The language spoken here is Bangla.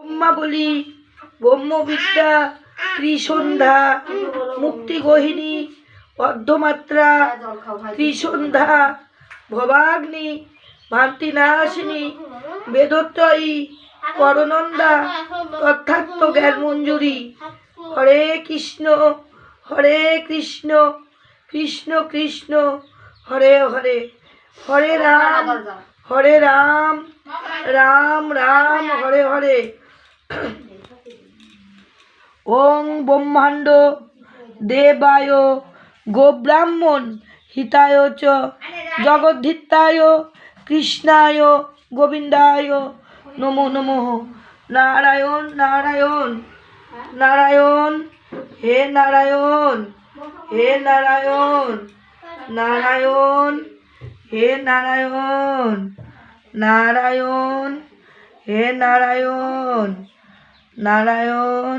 ব্রহ্মাবলী, ব্রহ্মবিদ্যা, ত্রিসন্ধ্যা, মুক্তিগোহিনী, অর্ধমাত্রা, ত্রিসন্ধ্যা, ভবাগ্নি, ভান্তিনাশিনী, বেদত্রয়ী, পরনন্দা, তথার্থ জ্ঞান মঞ্জুরি। হরে কৃষ্ণ কৃষ্ণ কৃষ্ণ হরে হরে, হরে রাম রাম রাম হরে হরে। ওং ব্রহ্মাণ্ড দেবায় গোব্রাহ্মণ হিতায় চ জগদ্ধিতায় কৃষ্ণায় গোবিন্দায় নমো নমঃ। নারায়ণ নারায়ণ নারায়ণ, হে নারায়ণ হে নারায়ণ, নারায়ণ হে নারায়ণ, নারায়ণ হে নারায়ণ, নারায়ণ